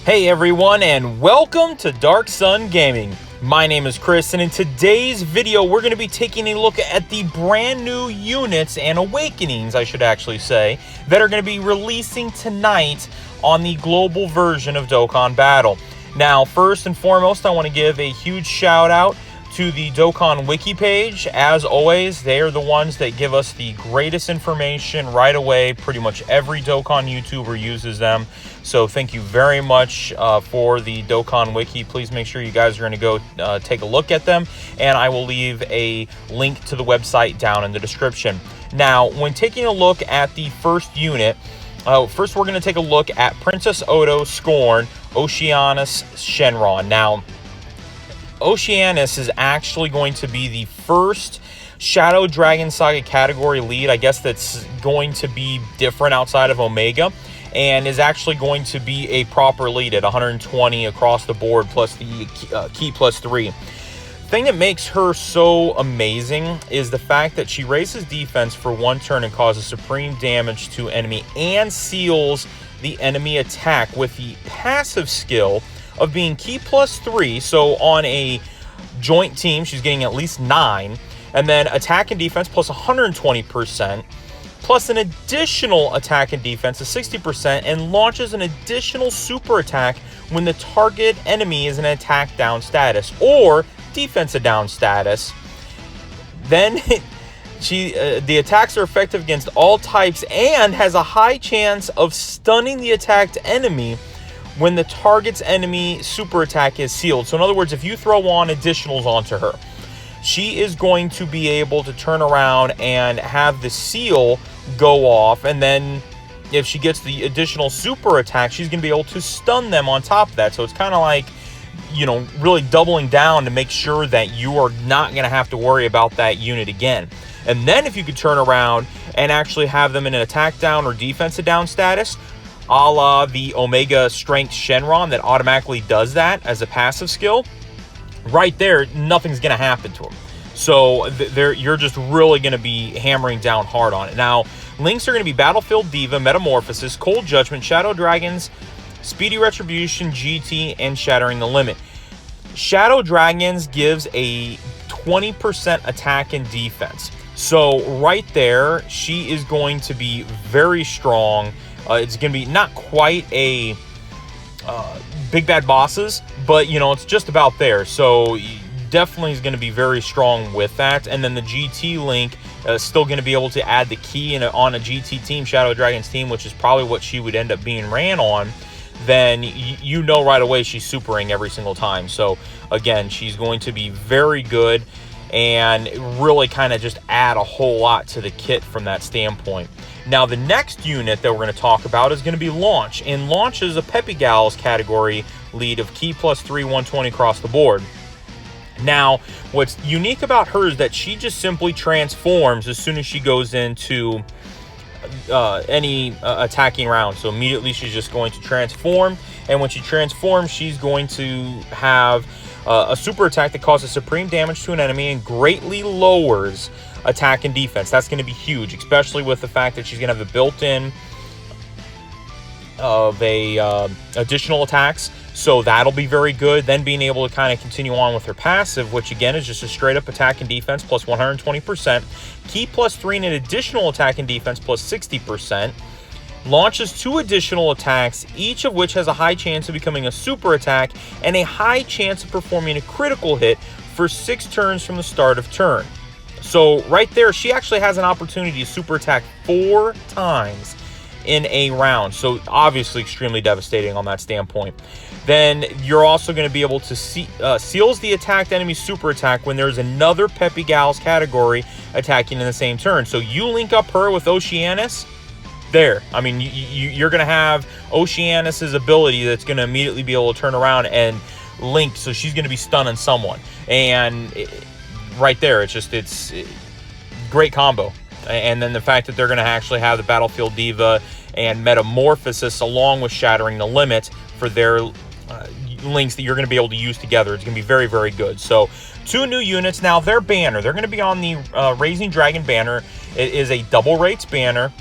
Hey everyone, and welcome to Darkson Gaming. My name is Chris, and in today's video we're going to be taking a look at the brand new units and awakenings, I should actually say, that are going to be releasing tonight on the global version of Dokkan Battle. Now, first and foremost, I want to give a huge shout out to the Dokkan Wiki page. As always, they are the ones that give us the greatest information right away. Pretty much every Dokkan YouTuber uses them. So thank you very much for the Dokkan Wiki. Please make sure you guys are going to go take a look at them. And I will leave a link to the website down in the description. Now, when taking a look at the first unit, first we're going to take a look at Princess Odo Scorn Oceanus Shenron. Now, Oceanus is actually going to be the first Shadow Dragon Saga category lead, I guess, that's going to be different outside of Omega, and is actually going to be a proper lead at 120 across the board, plus the key plus 3. Thing that makes her so amazing is the fact that she raises defense for one turn and causes supreme damage to enemy and seals the enemy attack with the passive skill of being key plus 3. So on a joint team, she's getting at least 9, and then attack and defense plus 120%, plus an additional attack and defense of 60%, and launches an additional super attack when the target enemy is in attack down status or defensive down status. Then the attacks are effective against all types and has a high chance of stunning the attacked enemy when the target's enemy super attack is sealed. So in other words, if you throw on additionals onto her, she is going to be able to turn around and have the seal go off, and then if she gets the additional super attack, she's going to be able to stun them on top of that. So it's kind of like, you know, really doubling down to make sure that you are not going to have to worry about that unit again. And then if you could turn around and actually have them in an attack down or defensive down status, a la the Omega Strength Shenron that automatically does that as a passive skill, right there, nothing's going to happen to him. So you're just really going to be hammering down hard on it. Now, links are going to be Battlefield Diva, Metamorphosis, Cold Judgment, Shadow Dragons, Speedy Retribution, GT, and Shattering the Limit. Shadow Dragons gives a 20% attack and defense. So right there, she is going to be very strong. It's going to be not quite a big bad bosses, but, you know, it's just about there. So definitely is going to be very strong with that. And then the GT link is still going to be able to add the key on a GT team, Shadow Dragons team, which is probably what she would end up being ran on. Then you know right away she's supering every single time. So again, she's going to be very good and really kind of just add a whole lot to the kit from that standpoint. Now, the next unit that we're going to talk about is going to be Launch. And Launch is a Peppy Gals category lead of key plus 3, 120 across the board. Now, what's unique about her is that she just simply transforms as soon as she goes into any attacking round. So immediately she's just going to transform, and when she transforms, she's going to have a super attack that causes supreme damage to an enemy and greatly lowers attack and defense. That's going to be huge, especially with the fact that she's going to have the built-in of additional attacks. So that'll be very good. Then being able to kind of continue on with her passive, which again is just a straight up attack and defense plus 120%. Key plus 3 and an additional attack and defense plus 60%. Launches 2 additional attacks, each of which has a high chance of becoming a super attack and a high chance of performing a critical hit for 6 turns from the start of turn. So right there, she actually has an opportunity to super attack 4 times in a round. So obviously extremely devastating on that standpoint. Then you're also going to be able to seals the attacked enemy super attack when there's another Peppy Gals category attacking in the same turn. So you link up her with Oceanus, there. I mean, you're going to have Oceanus's ability that's going to immediately be able to turn around and link, so she's going to be stunning someone. And right there, it's great combo. And then the fact that they're going to actually have the Battlefield Diva and Metamorphosis along with Shattering the Limit for their links that you're going to be able to use together. It's going to be very, very good. So 2 new units. Now, their banner, they're going to be on the Raising Dragon banner. It is a double rates banner.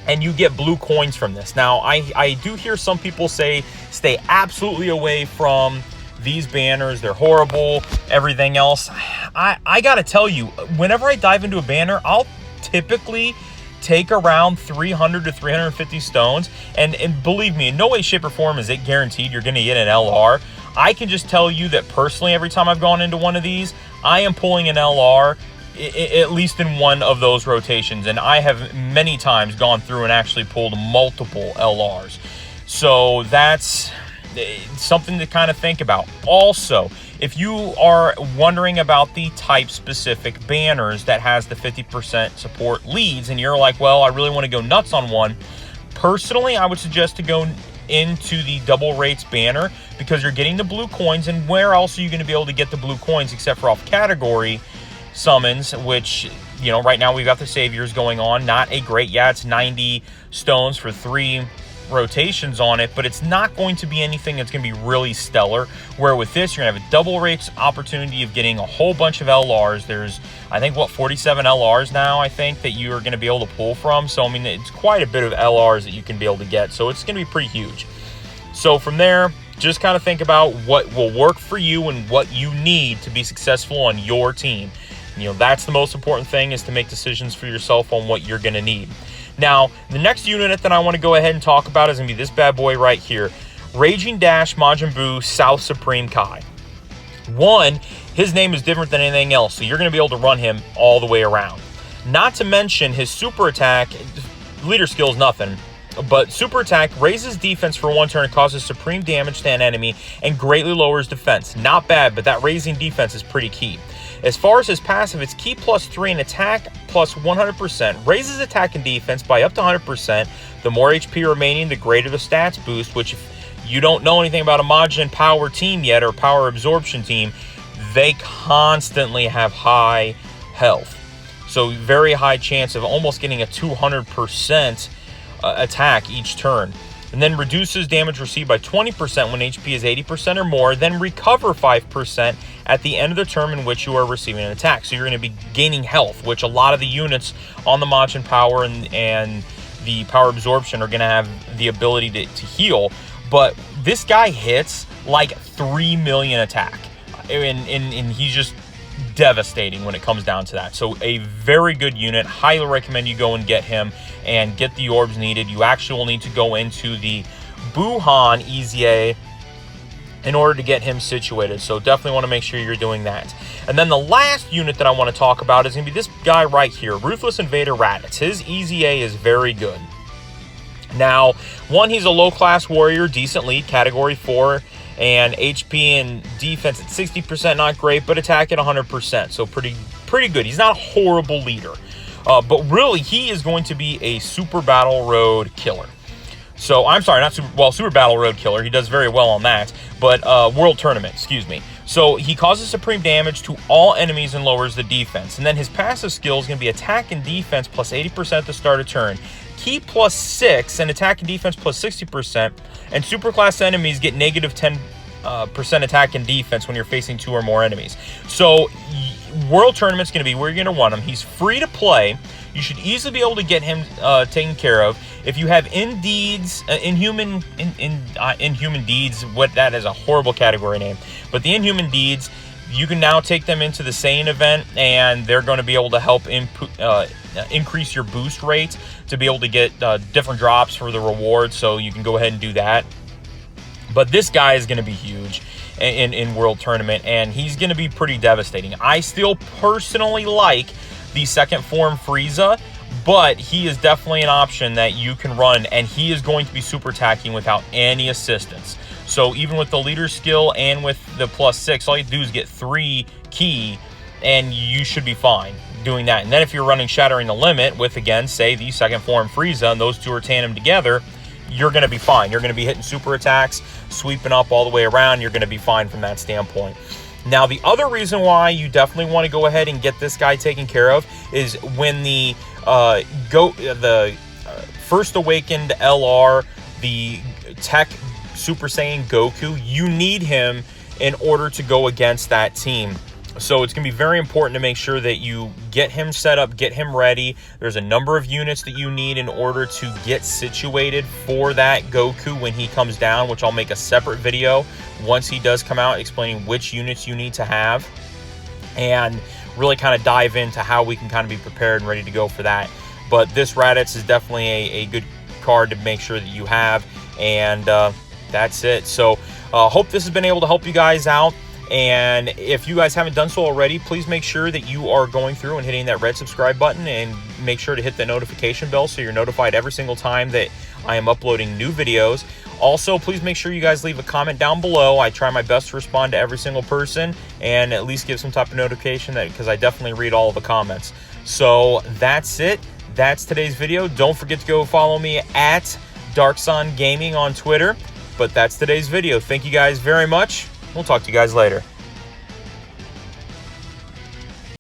and you get blue coins from this. Now, I do hear some people say stay absolutely away from these banners. They're horrible, everything else. I gotta tell you, whenever I dive into a banner, I'll typically take around 300 to 350 stones. And believe me, in no way, shape, or form is it guaranteed you're gonna get an LR. I can just tell you that personally, every time I've gone into one of these, I am pulling an LR at least in one of those rotations, and I have many times gone through and actually pulled multiple LRs. So that's something to kind of think about. Also, if you are wondering about the type specific banners that has the 50% support leads, and you're like, well, I really want to go nuts on one, personally, I would suggest to go into the double rates banner, because you're getting the blue coins. And where else are you going to be able to get the blue coins except for off category summons, which, you know, right now we've got the saviors going on. Not a great, yeah, it's 90 stones for 3 rotations on it, but it's not going to be anything that's going to be really stellar. Where with this, you're going to have a double rates opportunity of getting a whole bunch of LRs. There's, I think, what, 47 LRs now, I think, that you are going to be able to pull from. So, I mean, it's quite a bit of LRs that you can be able to get. So it's going to be pretty huge. So from there, just kind of think about what will work for you and what you need to be successful on your team. You know, that's the most important thing, is to make decisions for yourself on what you're going to need. Now, the next unit that I want to go ahead and talk about is going to be this bad boy right here. Raging Dash Majin Buu South Supreme Kai. One, his name is different than anything else, so you're going to be able to run him all the way around. Not to mention his super attack, leader skill is nothing, but super attack raises defense for 1 turn and causes supreme damage to an enemy and greatly lowers defense. Not bad, but that raising defense is pretty key. As far as his passive, it's Ki +3 and attack plus 100%. Raises attack and defense by up to 100%. The more HP remaining, the greater the stats boost, which if you don't know anything about a Majin power team yet, or power absorption team, they constantly have high health. So very high chance of almost getting a 200% attack each turn. And then reduces damage received by 20% when HP is 80% or more, then recover 5% at the end of the turn in which you are receiving an attack. So you're going to be gaining health, which a lot of the units on the Majin power and the power absorption are going to have the ability to heal. But this guy hits like 3 million attack, and he's just devastating when it comes down to that. So a very good unit. Highly recommend you go and get him and get the orbs needed. You actually will need to go into the Gohan EZA in order to get him situated. So definitely want to make sure you're doing that. And then the last unit that I want to talk about is going to be this guy right here, Ruthless Invader Raditz. His EZA is very good. Now, one, he's a low-class warrior, decent lead, category 4, and HP and defense at 60%, not great, but attack at 100%, so pretty good. He's not a horrible leader, but really, he is going to be a Super Battle Road killer. So, I'm sorry, not Super Battle Road killer. He does very well on that, but World Tournament, excuse me. So, he causes supreme damage to all enemies and lowers the defense. And then his passive skill is going to be attack and defense plus 80% at the start of turn. Ki +6 and attack and defense plus 60%. And superclass enemies get negative 10% attack and defense when you're facing 2 or more enemies. So, World Tournament's going to be where you're going to run him. He's free to play. You should easily be able to get him taken care of. If you have Inhuman Deeds, what that is a horrible category name, but the Inhuman Deeds, you can now take them into the Saiyan event, and they're going to be able to help increase your boost rate to be able to get different drops for the rewards, so you can go ahead and do that. But this guy is going to be huge in World Tournament, and he's going to be pretty devastating. I still personally like the second form Frieza, but he is definitely an option that you can run, and he is going to be super attacking without any assistance. So even with the leader skill and with the +6, all you do is get 3 Ki, and you should be fine doing that. And then if you're running Shattering the Limit with, again, say the second form Frieza, and those two are tandem together, you're going to be fine. You're going to be hitting super attacks, sweeping up all the way around. You're going to be fine from that standpoint. Now, the other reason why you definitely want to go ahead and get this guy taken care of is when the First Awakened LR, the Tech Super Saiyan Goku, you need him in order to go against that team. So it's going to be very important to make sure that you get him set up, get him ready. There's a number of units that you need in order to get situated for that Goku when he comes down, which I'll make a separate video once he does come out, explaining which units you need to have and really kind of dive into how we can kind of be prepared and ready to go for that. But this Raditz is definitely a good card to make sure that you have, and that's it. So hope this has been able to help you guys out. And if you guys haven't done so already, please make sure that you are going through and hitting that red subscribe button, and make sure to hit the notification bell so you're notified every single time that I am uploading new videos. Also, please make sure you guys leave a comment down below. I try my best to respond to every single person and at least give some type of notification, that because I definitely read all of the comments. So that's it. That's today's video. Don't forget to go follow me at Darkson Gaming on Twitter. But that's today's video. Thank you guys very much. We'll talk to you guys later.